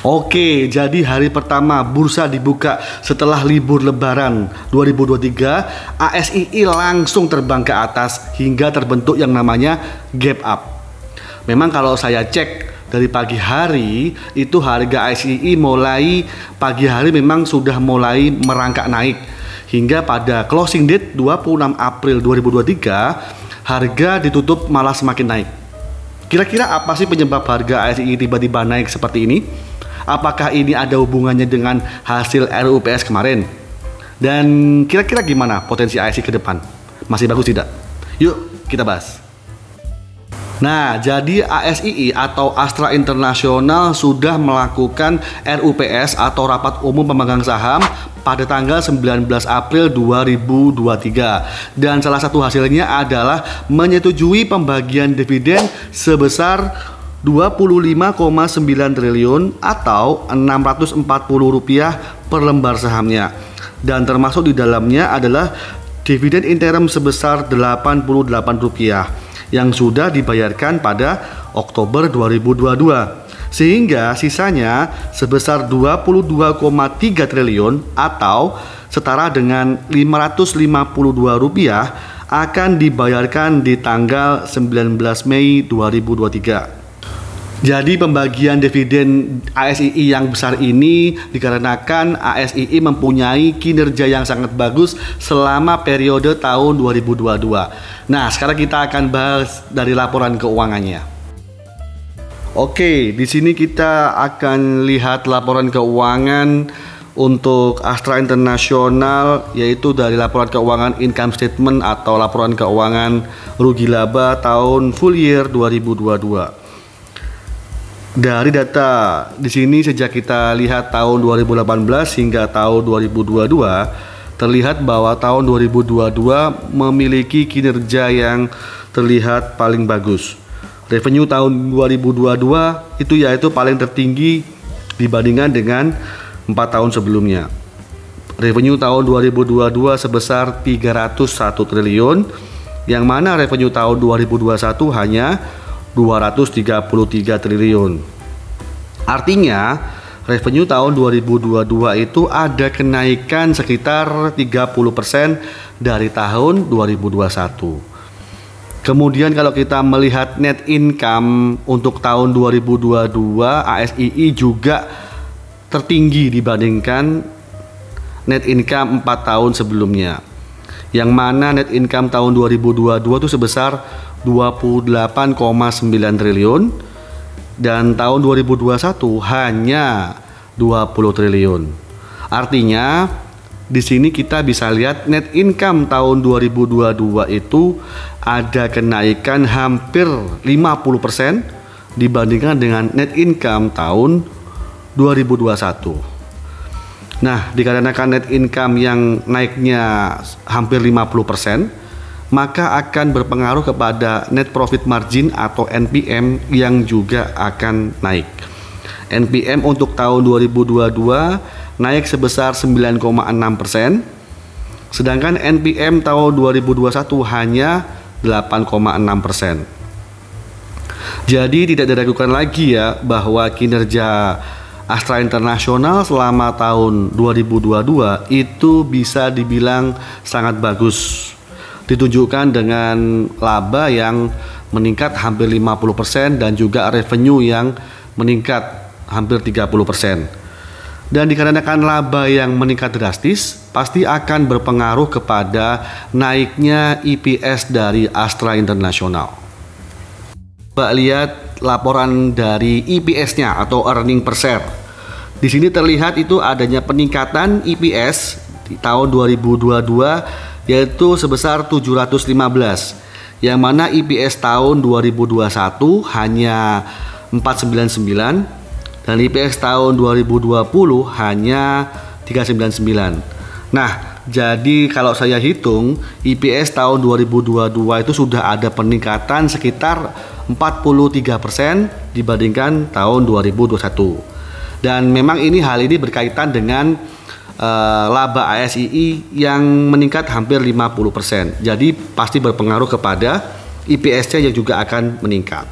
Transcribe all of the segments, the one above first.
Oke, jadi hari pertama bursa dibuka setelah libur Lebaran 2023, ASII langsung terbang ke atas hingga terbentuk yang namanya gap up. Memang kalau saya cek dari pagi hari, itu harga ASII mulai pagi hari memang sudah mulai merangkak naik. Hingga pada closing date 26 April 2023, harga ditutup malah semakin naik. Kira-kira apa sih penyebab harga ASII tiba-tiba naik seperti ini? Apakah ini ada hubungannya dengan hasil RUPS kemarin? Dan kira-kira gimana potensi ASII ke depan? Masih bagus tidak? Yuk kita bahas. Nah, jadi ASII atau Astra International sudah melakukan RUPS atau Rapat Umum Pemegang Saham pada tanggal 19 April 2023. Dan salah satu hasilnya adalah menyetujui pembagian dividen sebesar 25,9 triliun atau Rp640 per lembar sahamnya. Dan termasuk di dalamnya adalah dividen interim sebesar Rp88 yang sudah dibayarkan pada Oktober 2022. Sehingga sisanya sebesar 22,3 triliun atau setara dengan Rp552 akan dibayarkan di tanggal 19 Mei 2023. Jadi pembagian dividen ASII yang besar ini dikarenakan ASII mempunyai kinerja yang sangat bagus selama periode tahun 2022. Nah, sekarang kita akan bahas dari laporan keuangannya. Oke, di sini kita akan lihat laporan keuangan untuk Astra International, yaitu dari laporan keuangan income statement atau laporan keuangan rugi laba tahun full year 2022. Dari data di sini sejak kita lihat tahun 2018 hingga tahun 2022, terlihat bahwa tahun 2022 memiliki kinerja yang terlihat paling bagus. Revenue tahun 2022 itu yaitu paling tertinggi dibandingkan dengan 4 tahun sebelumnya. Revenue tahun 2022 sebesar 301 triliun, yang mana revenue tahun 2021 hanya 233 triliun. Artinya revenue tahun 2022 itu ada kenaikan sekitar 30% dari tahun 2021. Kemudian kalau kita melihat net income untuk tahun 2022, ASII juga tertinggi dibandingkan net income 4 tahun sebelumnya. Yang mana net income tahun 2022 itu sebesar 28,9 triliun dan tahun 2021 hanya 20 triliun. Artinya di sini kita bisa lihat net income tahun 2022 itu ada kenaikan hampir 50% dibandingkan dengan net income tahun 2021. Nah, dikarenakan net income yang naiknya hampir 50%, maka akan berpengaruh kepada net profit margin atau NPM yang juga akan naik. NPM untuk tahun 2022 naik sebesar 9,6%, sedangkan NPM tahun 2021 hanya 8,6%. Jadi tidak diragukan lagi ya bahwa kinerja Astra International selama tahun 2022 itu bisa dibilang sangat bagus. Ditunjukkan dengan laba yang meningkat hampir 50% dan juga revenue yang meningkat hampir 30%. Dan dikarenakan laba yang meningkat drastis, pasti akan berpengaruh kepada naiknya EPS dari Astra International. Coba lihat laporan dari EPS-nya atau earning per share. Di sini terlihat itu adanya peningkatan EPS di tahun 2022 yaitu sebesar 715, yang mana EPS tahun 2021 hanya 499 dan EPS tahun 2020 hanya 399. Nah, jadi kalau saya hitung EPS tahun 2022 itu sudah ada peningkatan sekitar 43% dibandingkan tahun 2021. Dan memang hal ini berkaitan dengan laba ASII yang meningkat hampir 50%. Jadi pasti berpengaruh kepada EPS-nya yang juga akan meningkat.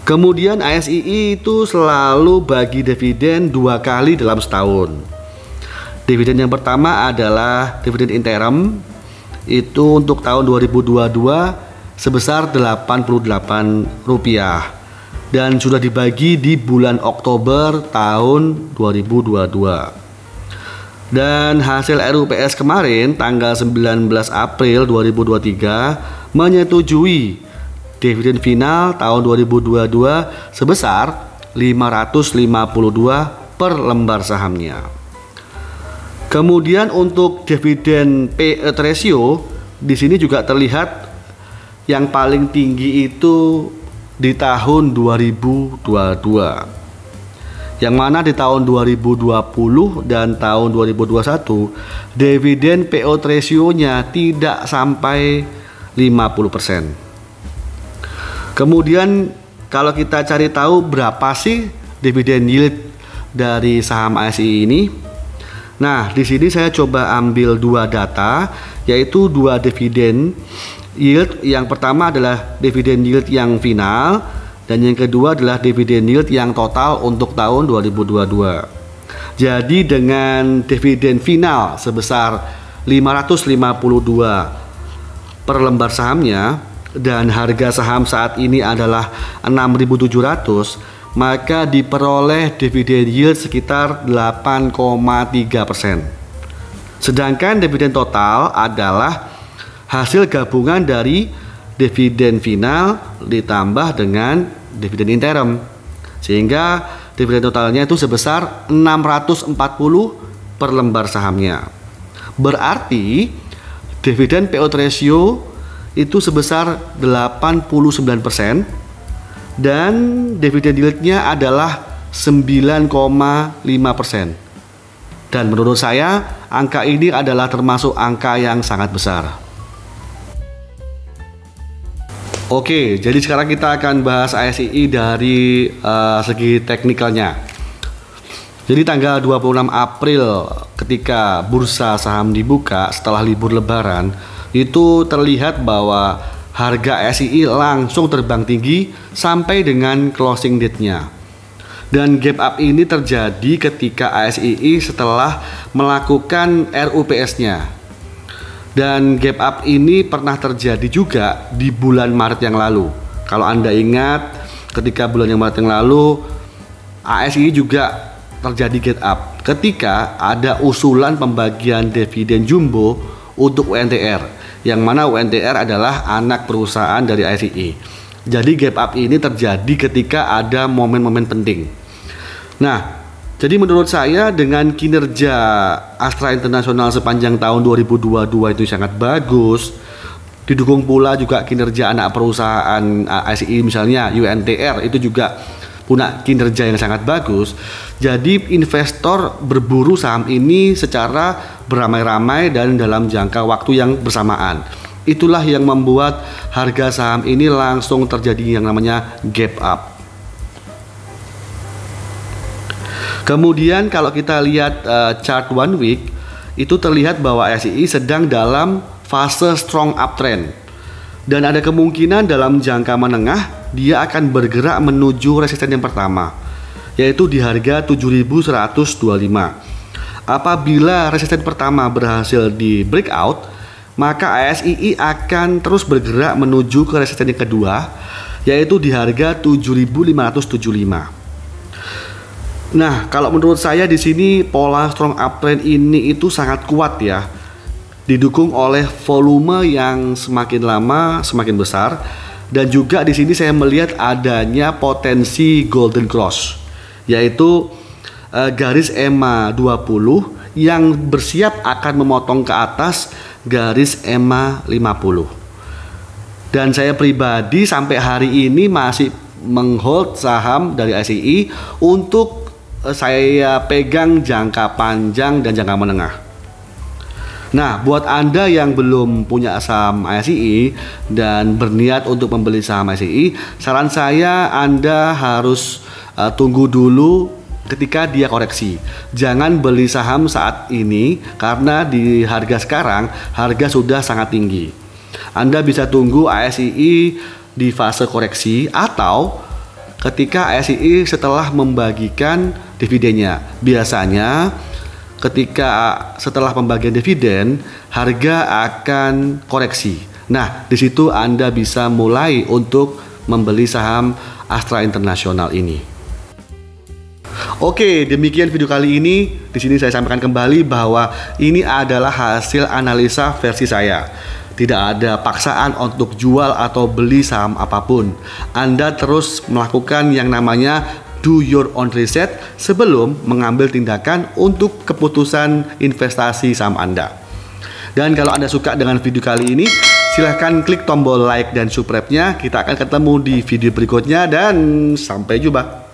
Kemudian ASII itu selalu bagi dividen 2 kali dalam setahun. Dividen yang pertama adalah dividen interim, itu untuk tahun 2022 sebesar Rp88 dan sudah dibagi di bulan Oktober tahun 2022. Dan hasil RUPS kemarin tanggal 19 April 2023 menyetujui dividen final tahun 2022 sebesar 552 per lembar sahamnya. Kemudian untuk dividen payout ratio di sini juga terlihat yang paling tinggi itu di tahun 2022. Yang mana di tahun 2020 dan tahun 2021 dividen payout ratio-nya tidak sampai 50%. Kemudian kalau kita cari tahu berapa sih dividen yield dari saham ASI ini? Nah, di sini saya coba ambil 2 data, yaitu 2 dividen yield. Yang pertama adalah dividen yield yang final, dan yang kedua adalah dividen yield yang total untuk tahun 2022. Jadi dengan dividen final sebesar 552 per lembar sahamnya dan harga saham saat ini adalah 6.700, maka diperoleh dividen yield sekitar 8,3%. Sedangkan dividen total adalah hasil gabungan dari dividen final ditambah dengan dividen interim, sehingga dividen totalnya itu sebesar 640 per lembar sahamnya. Berarti dividen payout ratio itu sebesar 89% dan dividen yieldnya adalah 9,5%. Dan menurut saya angka ini adalah termasuk angka yang sangat besar. Oke, jadi sekarang kita akan bahas ASII dari segi teknikalnya. Jadi tanggal 26 April ketika bursa saham dibuka setelah libur lebaran, itu terlihat bahwa harga ASII langsung terbang tinggi sampai dengan closing date-nya. Dan gap up ini terjadi ketika ASII setelah melakukan RUPS-nya. Dan gap up ini pernah terjadi juga di bulan Maret yang lalu. Kalau Anda ingat, ketika bulan Maret yang lalu ASII juga terjadi gap up ketika ada usulan pembagian dividen jumbo untuk UNTR, yang mana UNTR adalah anak perusahaan dari ASII. Jadi gap up ini terjadi ketika ada momen-momen penting. Nah, jadi menurut saya dengan kinerja Astra International sepanjang tahun 2022 itu sangat bagus, didukung pula juga kinerja anak perusahaan ASII misalnya UNTR itu juga punya kinerja yang sangat bagus. Jadi investor berburu saham ini secara beramai-ramai dan dalam jangka waktu yang bersamaan. Itulah yang membuat harga saham ini langsung terjadi yang namanya gap up. Kemudian kalau kita lihat chart 1 week, itu terlihat bahwa ASII sedang dalam fase strong uptrend. Dan ada kemungkinan dalam jangka menengah dia akan bergerak menuju resisten yang pertama, yaitu di harga 7.125. Apabila resisten pertama berhasil di breakout, maka ASII akan terus bergerak menuju ke resisten yang kedua, yaitu di harga 7.575. Nah, kalau menurut saya di sini pola strong uptrend ini itu sangat kuat ya, didukung oleh volume yang semakin lama semakin besar, dan juga di sini saya melihat adanya potensi golden cross, yaitu garis EMA 20 yang bersiap akan memotong ke atas garis EMA 50. Dan saya pribadi sampai hari ini masih menghold saham dari ASII untuk saya pegang jangka panjang dan jangka menengah. Nah, buat Anda yang belum punya saham ASII dan berniat untuk membeli saham ASII, saran saya Anda harus tunggu dulu ketika dia koreksi. Jangan beli saham saat ini karena di harga sekarang harga sudah sangat tinggi. Anda bisa tunggu ASII di fase koreksi, atau ketika ASII setelah membagikan dividennya. Biasanya ketika setelah pembagian dividen, harga akan koreksi. Nah, di situ Anda bisa mulai untuk membeli saham Astra International ini. Oke, demikian video kali ini. Di sini saya sampaikan kembali bahwa ini adalah hasil analisa versi saya. Tidak ada paksaan untuk jual atau beli saham apapun. Anda terus melakukan yang namanya do your own research sebelum mengambil tindakan untuk keputusan investasi saham Anda. Dan kalau Anda suka dengan video kali ini, silahkan klik tombol like dan subscribe-nya. Kita akan ketemu di video berikutnya dan sampai jumpa.